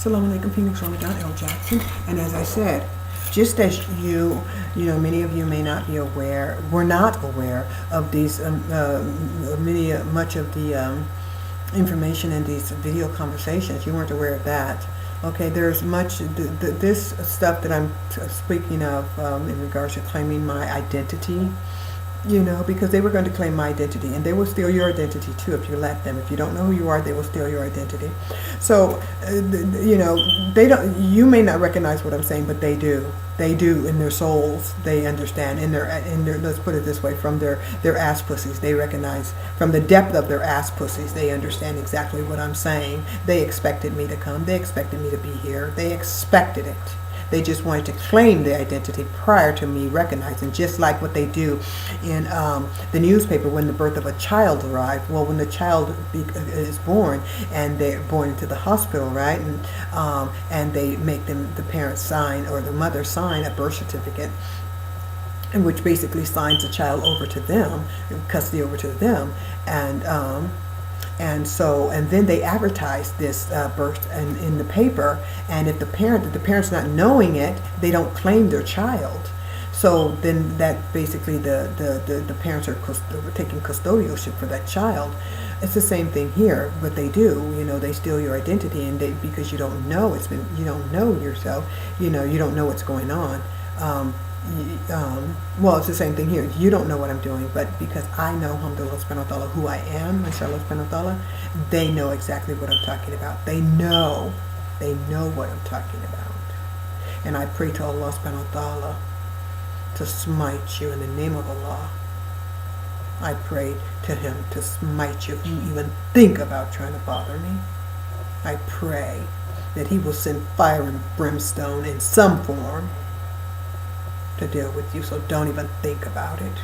Assalamu alaikum, Phoenix Ramadan, L. Jackson. And as I said, just as many of you may not be aware, were not aware of these, much of the information in these video conversations. You weren't aware of that. Okay, there's much, this stuff that I'm speaking of in regards to claiming my identity, because they were going to claim my identity, and they will steal your identity too if you let them. If you don't know who you are, they will steal your identity. So, they don't. You may not recognize what I'm saying, but they do. They do in their souls. They understand in their. Let's put it this way: from their ass pussies, they recognize from the depth of their ass pussies. They understand exactly what I'm saying. They expected me to come. They expected me to be here. They expected it. They just wanted to claim the identity prior to me recognizing, just like what they do in the newspaper when the birth of a child arrives. Well, when the child is born and they're born into the hospital, right? And they make the parents sign, or the mother sign, a birth certificate, in which basically signs the child over to them, custody over to them, and then they advertise this birth in the paper, and if the parent's not knowing it, they don't claim their child. So then that basically the parents are taking custodialship for that child. It's the same thing here. What they do, they steal your identity, and because you don't know you don't know yourself, you don't know what's going on. Well, it's the same thing here. You don't know what I'm doing, but because I know, alhamdulillah subhanahu wa ta'ala, who I am, inshallah subhanahu wa ta'ala, they know exactly what I'm talking about. They know what I'm talking about. And I pray to Allah subhanahu wa ta'ala to smite you in the name of Allah. I pray to Him to smite you if you even think about trying to bother me. I pray that He will send fire and brimstone in some form to deal with you, so don't even think about it.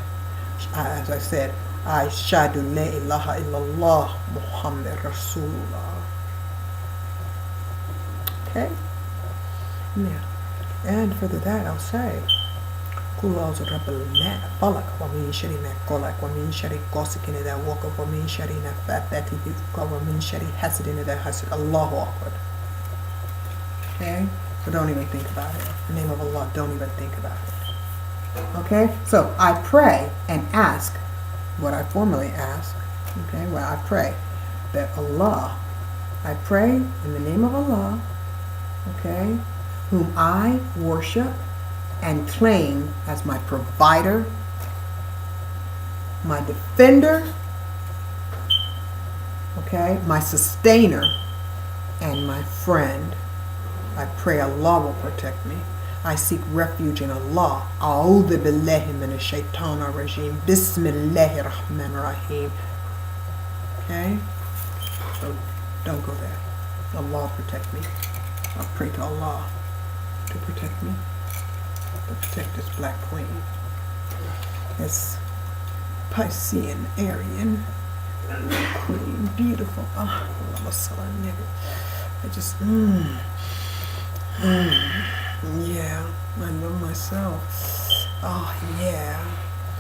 As I said, I shadu la ilaha illallah Muhammad Rasulullah. Okay? Yeah. And further that, I'll say, Qul a'udhu bi rabbil falaq wa min sharri ma khalaq wa min sharri ghasiqin idha waqab wa min sharri naffathati fil 'uqad wa min sharri hasidin idha hasad. Allahu Akbar. Okay? So don't even think about it. In the name of Allah, don't even think about it. Okay? So I pray and ask what I formally ask. Okay? Well, I pray that Allah, I pray in the name of Allah, okay, whom I worship and claim as my provider, my defender, okay, my sustainer, and my friend. I pray Allah will protect me. I seek refuge in Allah. A'udhu billahi minash shaitanir rajim. Bismillahir rahmanir rahim. Okay? So don't go there. Allah protect me. I pray to Allah to protect me. To protect this black queen. This Piscean Aryan queen. Beautiful. Ah, I just yeah, I love myself. Oh yeah,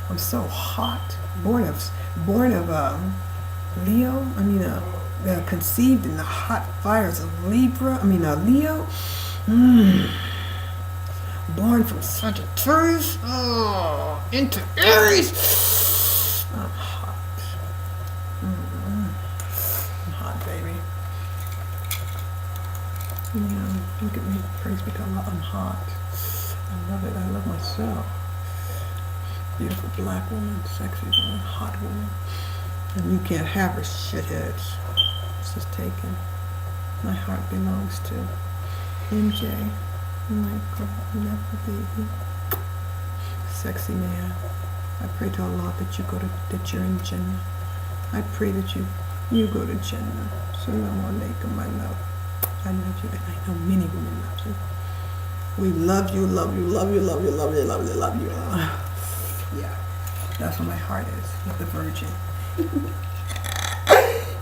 I'm so hot. Born of Leo. Conceived in the hot fires of Leo. Born from Sagittarius. Oh, into Aries. I'm hot. I'm hot, baby. Yeah, look at me. Praise be to Allah. I'm hot. I love it. I love myself. Beautiful black woman, sexy woman, hot woman. And you can't have her, shitheads. This is taken. My heart belongs to MJ. My God, baby. Sexy man. I pray to Allah that you're in Jannah. I pray that you go to Jannah. Assalamu alaikum, my love. I love you, and I know many women love you. We love you, love you, love you, love you, love you, love you, love you. Yeah, that's what my heart is, with the Virgin.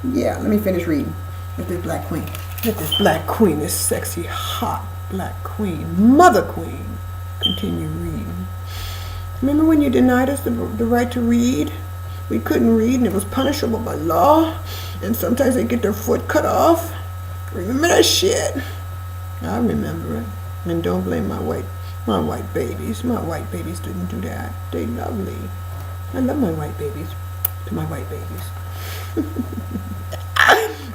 Yeah, let me finish reading with this black queen. With this black queen, this sexy, hot black queen, mother queen. Continue reading. Remember when you denied us the right to read? We couldn't read, and it was punishable by law. And sometimes they get their foot cut off. Remember that shit? I remember it. And don't blame my white babies. My white babies didn't do that. They lovely. I love my white babies. To my white babies.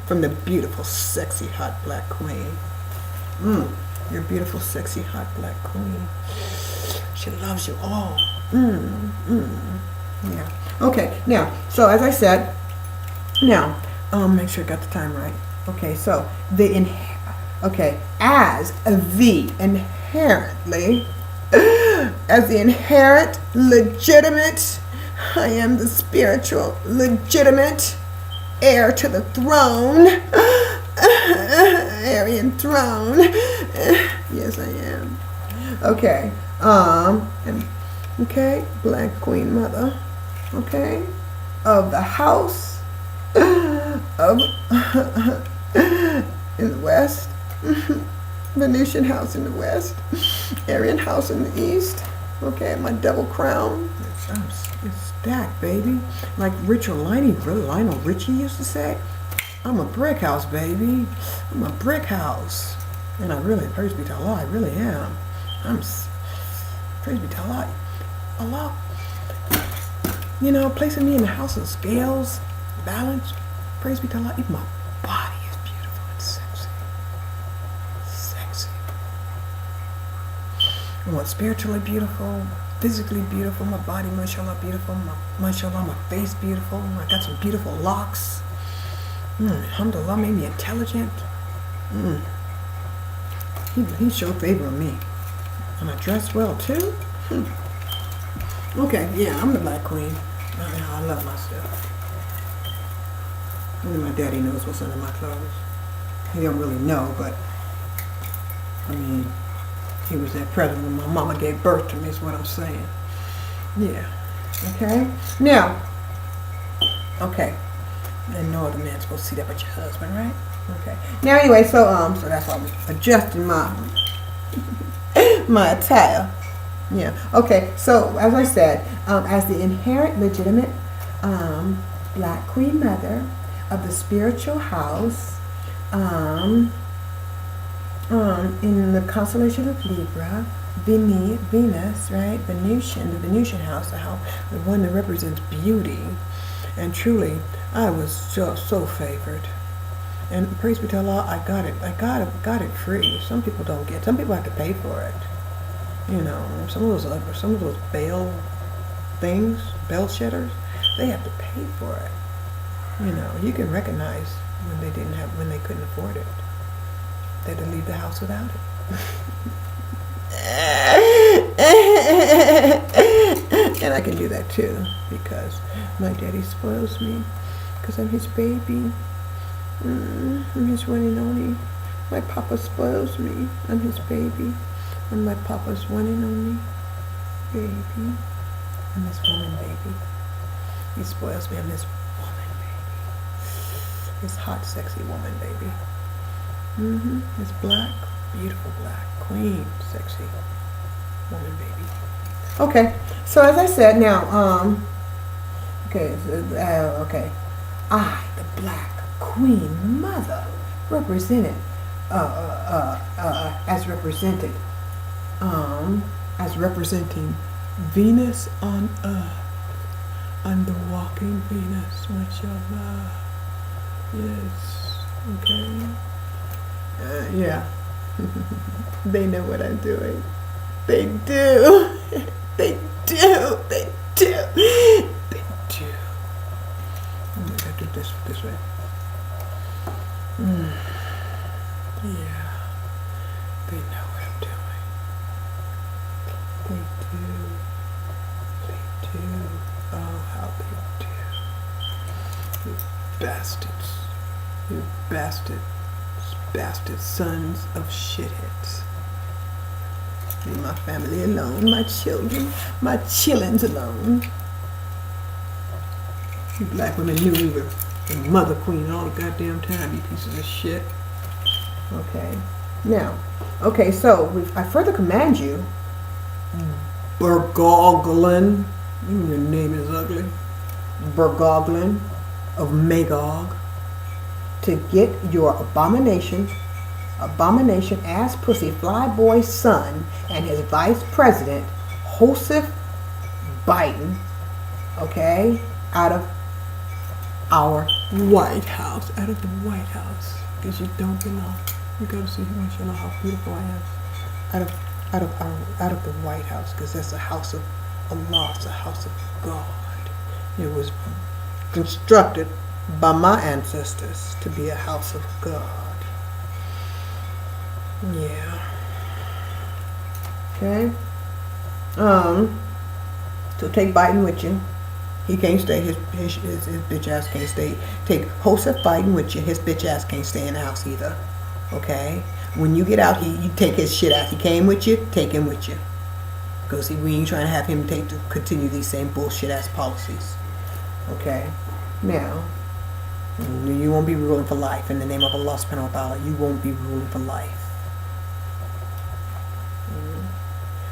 From the beautiful, sexy, hot black queen. Your beautiful, sexy, hot black queen. She loves you all. Yeah. Okay. Now, so as I said, now, make sure I got the time right. Okay. So as the inherent, legitimate, I am the spiritual, legitimate heir to the throne, Aryan throne. Yes, I am. Okay. Okay, Black Queen Mother. Okay, of the house of in the west, Venusian house in the west, Aryan house in the east. Okay, my double crown. It's stacked, baby. Like Lionel Richie used to say, I'm a brick house, baby. I'm a brick house. And I really, praise be to Allah, I really am. Praise be to Allah. Allah, you know, placing me in the house of scales, balance. Praise be to Allah, even my body is beautiful and sexy. Sexy. I want spiritually beautiful, physically beautiful, my body, mashallah, beautiful, mashallah, my face beautiful, I got some beautiful locks. Alhamdulillah, made me intelligent. He showed favor on me. And I dress well too. Okay, yeah, I'm the Black Queen. I love myself. Only my daddy knows what's under my clothes. He don't really know, but I mean, he was there present when my mama gave birth to me, is what I'm saying. Yeah. Okay. Now. Okay. And no other man's supposed to see that but your husband, right? Okay. Now anyway, so that's why I was adjusting my my attire. Yeah. Okay. So as I said, as the inherent, legitimate Black Queen Mother of the spiritual house, in the constellation of Libra, Venus, right? the Venusian house, the one that represents beauty, and truly, I was so favored. And praise be to Allah, I got it free. Some people don't get. Some people have to pay for it. You know, some of those bail things, bail shedders, they have to pay for it. You know, you can recognize when they couldn't afford it. They had to leave the house without it. And I can do that too, because my daddy spoils me, because I'm his baby. I'm his one and only. My papa spoils me. I'm his baby. I'm my papa's one and only baby. I'm his woman baby. He spoils me. I'm his woman baby. His hot, sexy woman baby. His black, beautiful black, queen, sexy woman baby. Okay, so as I said, now, okay. I, the Black Queen Mother, represented, as representing Venus on Earth. I'm the walking Venus, mashallah. Yes, okay. Yeah. They know what I'm doing. They do. They do. They do. They do. I'm gonna do this way. Yeah. They know what I'm doing. They do. They do. Oh, how they do. You bastards. You bastard sons of shitheads. Leave my family alone, my children, my chillins alone. You black women knew we were the mother queen all the goddamn time, you pieces of shit. Okay. Now, okay, so I further command you, Bergoglin, even your name is ugly, Bergoglin of Magog, to get your abomination abomination, ass pussy, flyboy son, and his vice president, Joseph Biden, okay, out of our White House, out of the White House, because you don't belong. You gotta see how beautiful I am. Out of the White House, because that's a house of Allah, it's a house of God. It was constructed by my ancestors to be a house of God. Yeah. Okay. So take Biden with you. He can't stay. His bitch ass can't stay. Take Joseph Biden with you. His bitch ass can't stay in the house either. Okay. When you get out, you take his shit out. He came with you. Take him with you. Because we ain't trying to have him continue these same bullshit ass policies. Okay. Now, you won't be ruling for life. In the name of Allah subhanahu wa ta'ala, you won't be ruling for life.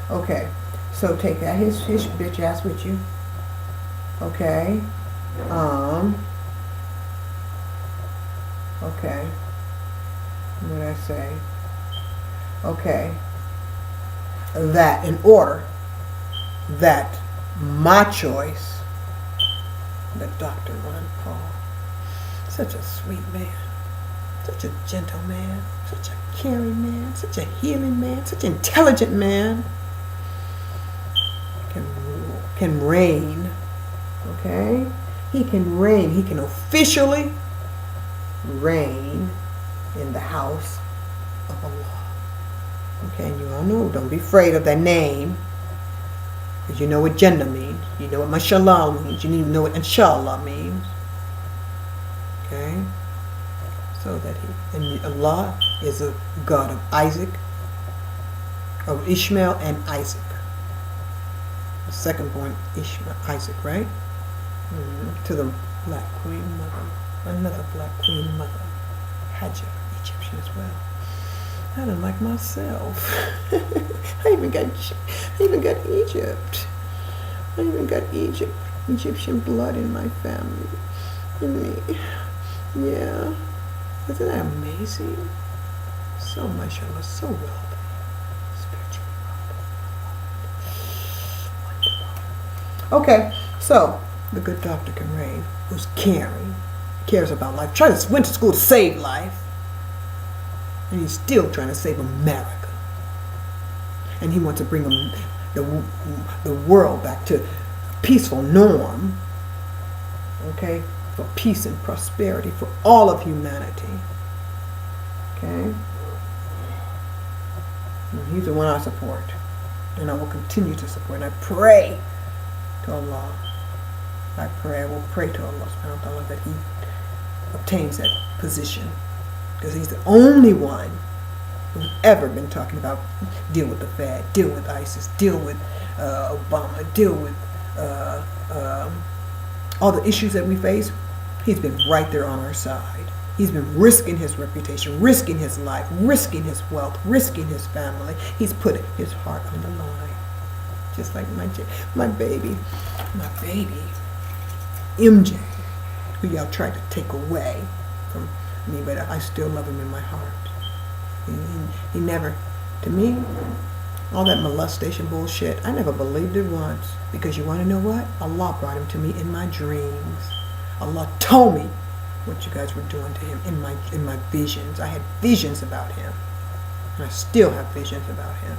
Okay. So take out his bitch ass with you. Okay. Okay. What did I say? Okay. That in order that my choice, the Dr. Ron Paul, such a sweet man, such a gentle man, such a caring man, such a healing man, such an intelligent man, can reign. Okay? He can reign. He can officially reign in the house of Allah. Okay, and you all know, don't be afraid of that name, because you know what Jannah means. You know what Mashallah means. You need to know what Inshallah means. Okay? So that and Allah is a God of Isaac, of Ishmael and Isaac. The second born Ishmael, Isaac, right? To the black queen mother, another black queen mother, Hajar, Egyptian as well. I don't like myself. I even got Egypt. I even got Egyptian blood in my family. In me. Yeah. Isn't that amazing? So mashallah, so wealthy. Spiritually wealthy. Okay, so the good doctor can reign, who's caring, cares about life, went to school to save life, and he's still trying to save America. And he wants to bring the world back to a peaceful norm, okay, for peace and prosperity for all of humanity. Okay? And he's the one I support, and I will continue to support, and I pray to Allah. I will pray to Allah subhanahu wa ta'ala that he obtains that position, because he's the only one who's ever been talking about deal with the Fed, deal with ISIS, deal with Obama, deal with all the issues that we face. He's been right there on our side. He's been risking his reputation, risking his life, risking his wealth, risking his family. He's put his heart on the line, just like my baby, MJ, who y'all tried to take away from me, but I still love him in my heart. He never, to me, all that molestation bullshit, I never believed it once. Because you want to know what? Allah brought him to me in my dreams. Allah told me what you guys were doing to him in my visions. I had visions about him, and I still have visions about him.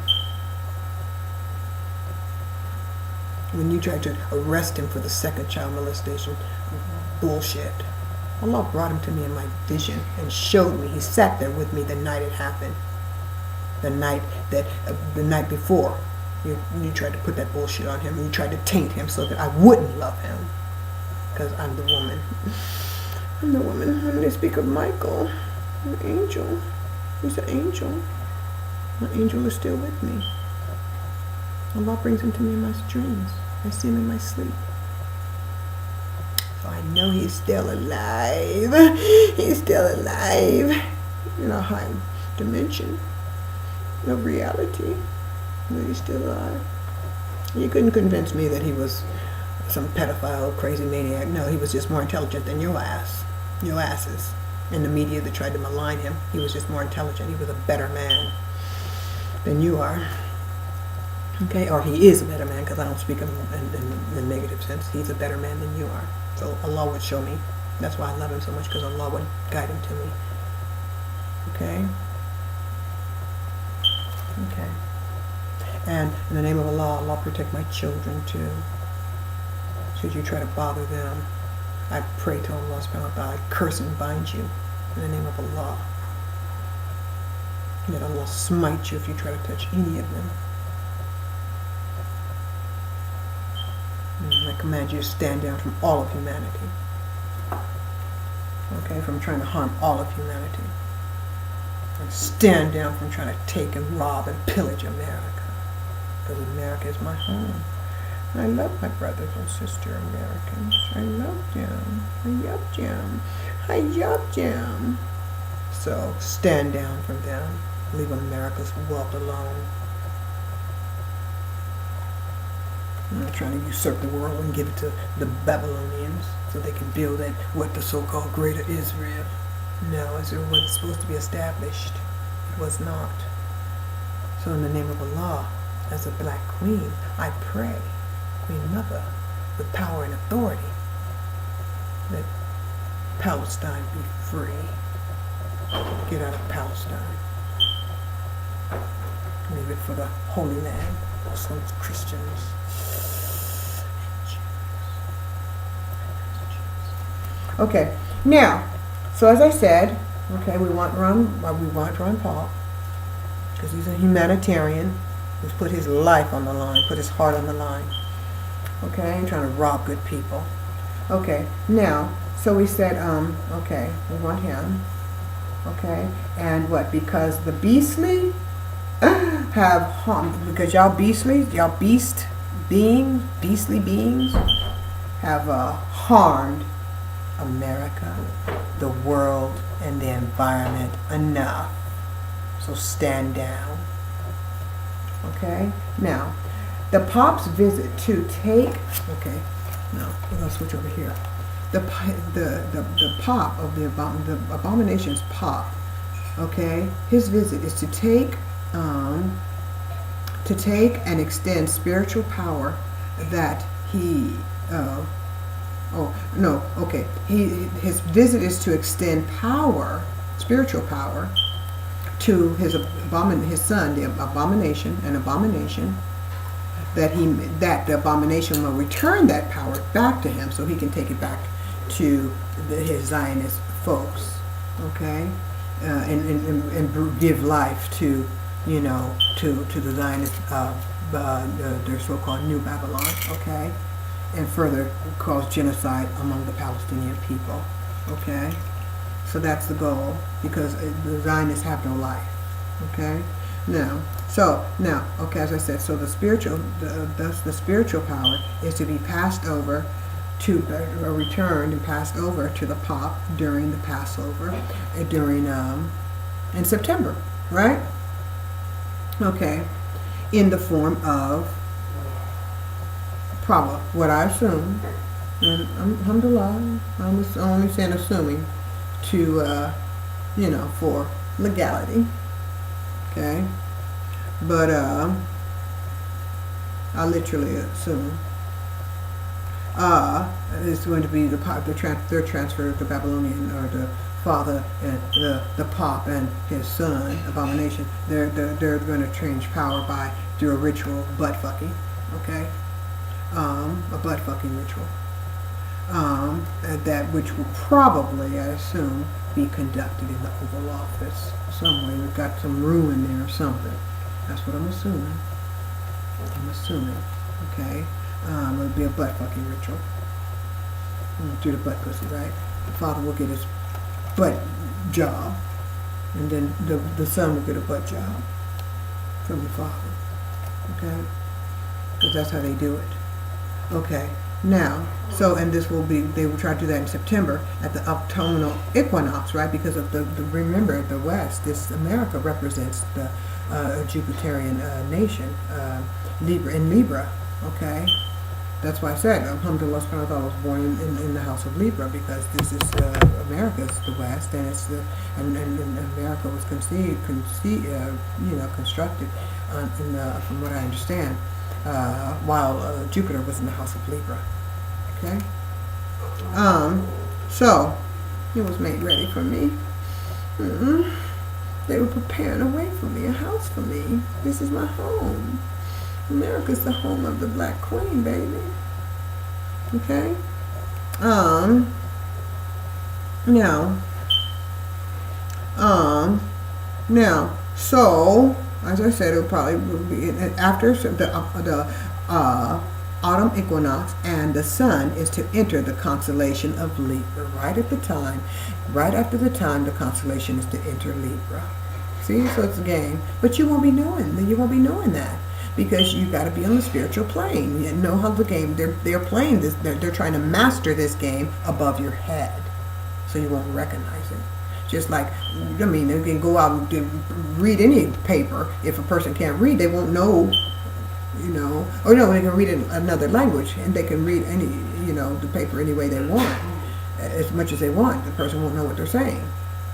When you tried to arrest him for the second child molestation bullshit, Allah brought him to me in my vision and showed me. He sat there with me the night it happened. The night before, you tried to put that bullshit on him. You tried to taint him so that I wouldn't love him, because I'm the woman. I'm the woman. When they speak of Michael, an angel, he's an angel. My angel is still with me. Allah brings him to me in my dreams. I see him in my sleep. So I know he's still alive. He's still alive in a high dimension of reality. But he's still alive. You couldn't convince me that he was some pedophile, crazy maniac. No, he was just more intelligent than your ass. Your asses. and the media that tried to malign him. He was just more intelligent. He was a better man than you are. Okay, or he is a better man, because I don't speak in a negative sense. He's a better man than you are. So Allah would show me. That's why I love him so much, because Allah would guide him to me. Okay? Okay. And in the name of Allah, Allah protect my children too. Should you try to bother them, I pray to Allah subhanahu wa ta'ala, I curse and bind you in the name of Allah. That Allah smite you if you try to touch any of them. And I command you to stand down from all of humanity. Okay, from trying to harm all of humanity. And stand down from trying to take and rob and pillage America. Because America is my home. I love my brothers and sister Americans. I love them. I love them. I love them. So stand down from them. Leave America's wealth alone. I'm not trying to usurp the world and give it to the Babylonians so they can build that, what the so-called Greater Israel. No, Israel wasn't supposed to be established. It was not. So in the name of Allah, as a black queen, I pray, Queen Mother, with power and authority, that Palestine be free. Get out of Palestine. Leave it for the Holy Land, Muslims, Christians. Okay, now, so as I said, okay, we want Ron Paul, because he's a humanitarian who's put his life on the line, put his heart on the line. Okay, trying to rob good people. Okay, now, so we said, okay, we want him. Okay, and what? Because the beastly have harmed, because y'all beastly beings have harmed America, the world, and the environment enough. So stand down. Okay? Now, the Pop's visit to take, okay, no, we're going to switch over here. The Pop of the Abomination's Pop, okay, his visit is to take and extend spiritual power that he, his visit is to extend power, spiritual power, to his son, the abomination, that the abomination will return that power back to him, so he can take it back to his Zionist folks, okay, and give life to, to the Zionist, their so-called New Babylon, okay, and further cause genocide among the Palestinian people, okay. So that's the goal, because the Zionists have no life, okay. Okay, as I said, so the spiritual power is to be passed over returned and passed over to the Pop during the Passover, in September, right? Okay, in the form of probably what I assume, and alhamdulillah, I'm only saying assuming, to for legality, okay, but I literally assume it's going to be their transfer to Babylonian, or the father and the Pop and his son, abomination. They're going to change power through a ritual butt fucking, okay, a butt fucking ritual, that which will probably, I assume, be conducted in the Oval Office somewhere. We've got some room in there or something. That's what I'm assuming. Okay. It'll be a butt fucking ritual. Do the butt pussy, right? The father will get his butt job, and then the son will get a butt job from the father. Okay? Because that's how they do it. Okay. Now, and they will try to do that in September at the autumnal equinox, right? Because of remember, the West, America represents the Jupiterian nation, Libra, okay? That's why I said, Alhamdulillah, I was born in the house of Libra, because this is America's the West, and it's the and America was constructed from what I understand, while Jupiter was in the house of Libra. Okay. So it was made ready for me. They were preparing a way for me, a house for me. This is my home. America's the home of the Black Queen, baby. Okay? Now, so, as I said, it'll probably be after the autumn equinox, and the sun is to enter the constellation of Libra right after the time the constellation is to enter Libra. See, so it's a game, but you won't be knowing that, because you got to be on the spiritual plane. You know how the game they're playing this. They're trying to master this game above your head, so you won't recognize it. Just like, I mean, they can go out and read any paper. If a person can't read, they won't know. Or no, they can read in another language, and they can read any, the paper any way they want, as much as they want. The person won't know what they're saying.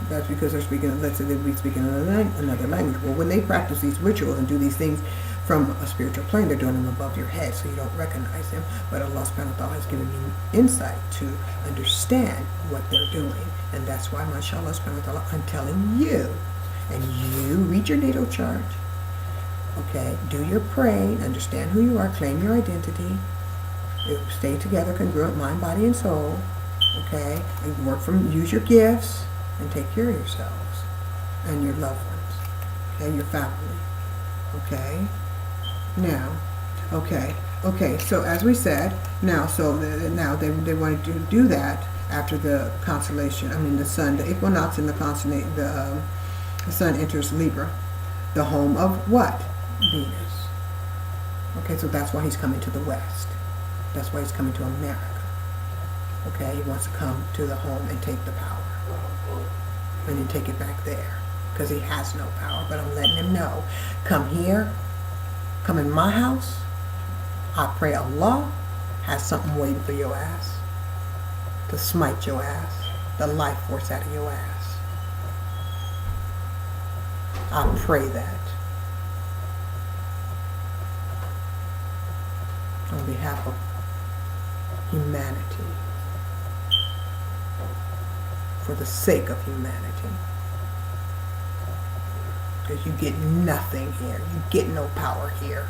That's because they're speaking, let's say they'd be speaking another language. Well, when they practice these rituals and do these things from a spiritual plane, they're doing them above your head, so you don't recognize them. But Allah subhanahu wa ta'ala has given me insight to understand what they're doing. And that's why, mashallah subhanahu wa ta'ala, I'm telling you. And you read your natal chart. Okay, do your praying, understand who you are, claim your identity, stay together, congruent mind, body, and soul. Okay, and use your gifts, and take care of yourselves and your loved ones. Okay, your family. Okay, now, okay. So as we said, now they wanted to do that after the constellation. I mean, the sun, the equinox, and the constellation. The sun enters Libra, the home of what? Venus. Okay, so that's why he's coming to the West. That's why he's coming to America. Okay, he wants to come to the home and take the power. And then take it back there. Because he has no power. But I'm letting him know. Come here. Come in my house. I pray Allah has something waiting for your ass. To smite your ass. The life force out of your ass. I pray that. On behalf of humanity, for the sake of humanity, because you get nothing here. You get no power here.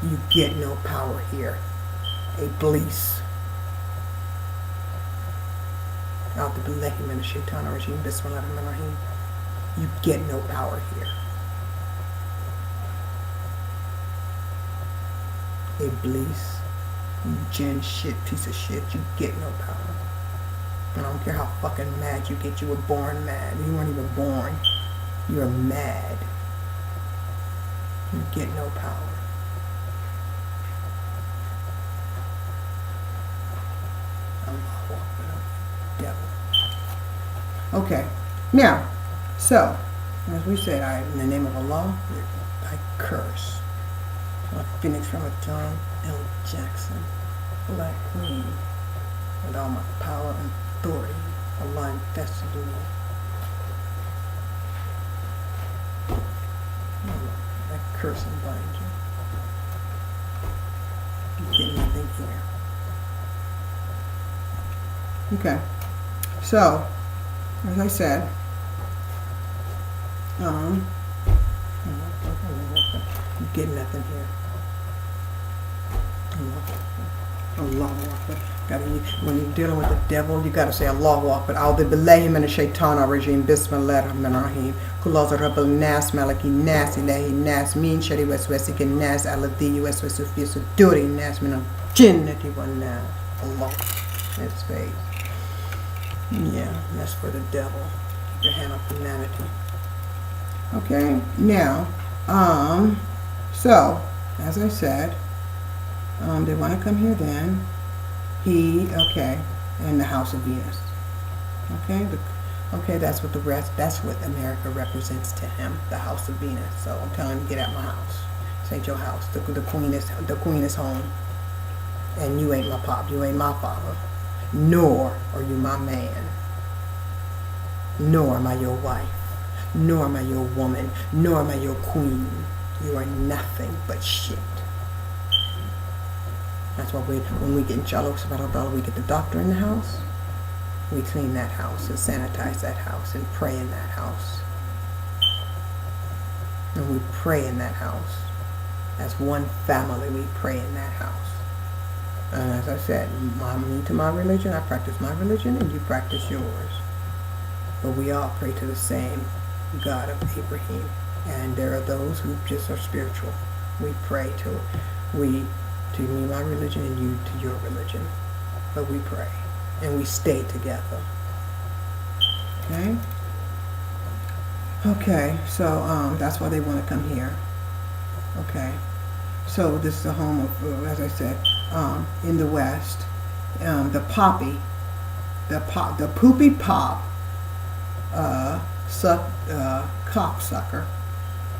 You get no power here. Iblis. A'udhu billahi minash shaitanir rajim. Bismillahirrahmanirrahim. You get no power here. Iblis, you jinn shit, piece of shit, you get no power. And I don't care how fucking mad you get, you were born mad. You weren't even born. You're mad. You get no power. Allahu Akbar, devil. Okay, now, so, as we said, in the name of Allah, I curse. Phoenix from a John L. Jackson, Black Queen, with all my power and authority, Allah invested in me. I curse and bind you. You get nothing here. Okay, so, as I said, you get nothing here. Allahu Akbar. When you're dealing with the devil, you gotta say Allahu Akbar. A'udhu billahi minash shaitanir rajim. Bismillahirrahmanirrahim. Qul a'udhu birabbil nas, malikin nas, ilahin nas, min sharri waswasikin nas, alladhi yuwaswisu fi sudurin nas, min al-jinnati wan nas. Allah. That's faith. Yeah, that's for the devil. Keep your hand off humanity. Okay, now, so, as I said, they want to come here then. In the house of Venus. Okay, that's what America represents to him, the house of Venus. So I'm telling him, get out my house. house ain't your house. The queen is home. And you ain't my pop. You ain't my father. Nor are you my man. Nor am I your wife. Nor am I your woman. Nor am I your queen. You are nothing but shit. That's why when we get in Chalo, we get the doctor in the house. We clean that house and sanitize that house and pray in that house. And we pray in that house. As one family, we pray in that house. And as I said, me to my religion, I practice my religion and you practice yours. But we all pray to the same God of Abraham. And there are those who just are spiritual. We pray to me my religion and you to your religion. But we pray. And we stay together. Okay? Okay, so that's why they want to come here. Okay. So this is the home of, as I said, in the West, the poppy, the poopy pop, cocksucker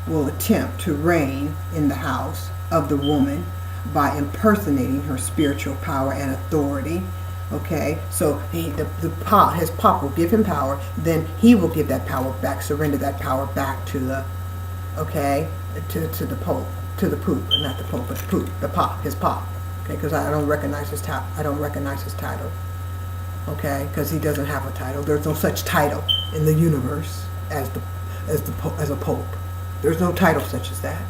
will attempt to reign in the house of the woman by impersonating her spiritual power and authority. Okay, so his pop will give him power, then he will give that power back, surrender that power back to the, to the pope, to the poop, not the pope, but the poop, the pop, his pop. Okay, because I don't recognize his title. Okay, because he doesn't have a title. There's no such title in the universe as a pope. There's no title such as that.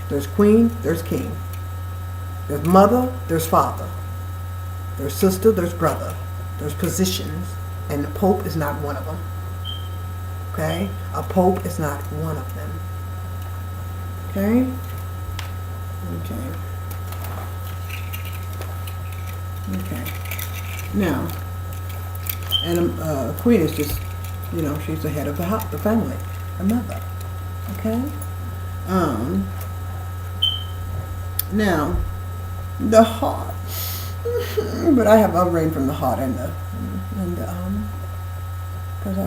There's queen, there's king. There's mother, there's father. There's sister, there's brother. There's positions, and the pope is not one of them. Okay? A pope is not one of them. Okay? Okay. Now, and queen is just, she's the head of the family, a mother. Okay? Now, the heart. But I reign from the heart and the because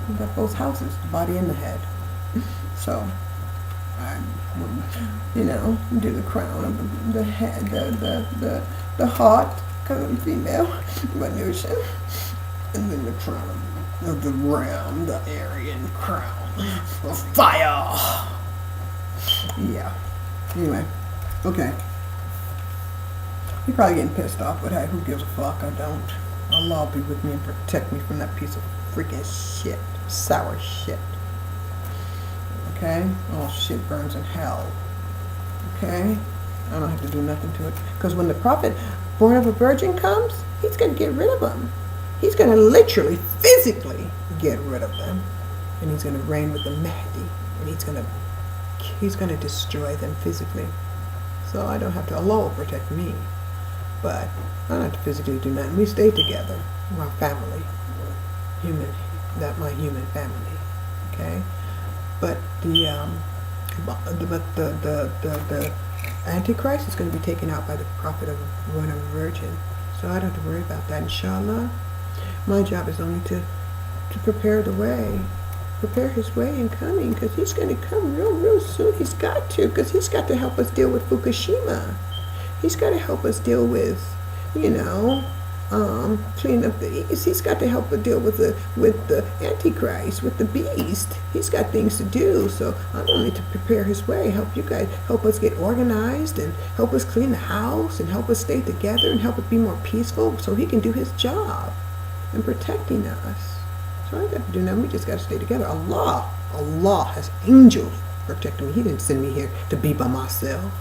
we got both houses, the body and the head. So I would, do the crown of the head, the heart, because I'm female, Venusian, and then the crown of the realm, the Aryan crown of fire. Yeah. Anyway, okay. You're probably getting pissed off, but hey, who gives a fuck? I don't. Allah be with me and protect me from that piece of freaking shit. Sour shit. Okay? All shit burns in hell. Okay? I don't have to do nothing to it. Because when the prophet born of a virgin comes, he's going to get rid of them. He's going to literally, physically get rid of them. And he's going to reign with the Mahdi. And he's going to destroy them physically. So I don't have to, Allah will protect me. But I don't have to physically do nothing. We stay together. We're a family. My human family. Okay? But the Antichrist is going to be taken out by the prophet of one of a virgin. So I don't have to worry about that, inshallah. My job is only to prepare the way. Prepare his way in coming, because he's going to come real soon. He's got to, because he's got to help us deal with Fukushima. He's got to help us deal with, clean up the east. He's got to help us deal with the Antichrist, with the beast. He's got things to do, so I'm only to prepare his way, help you guys, help us get organized, and help us clean the house, and help us stay together, and help it be more peaceful, so he can do his job in protecting us. So I ain't got to do nothing. We just got to stay together. Allah has angels protecting me. He didn't send me here to be by myself.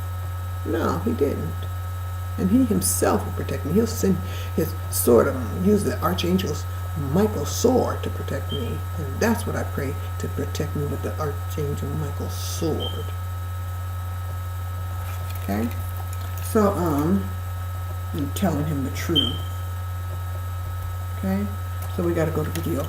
No, he didn't. And he himself will protect me. He'll send his sword, use the archangel's Michael's sword to protect me. And that's what I pray, to protect me with the archangel Michael's sword. Okay? So, I'm telling him the truth. Okay? So we got to go to the deal.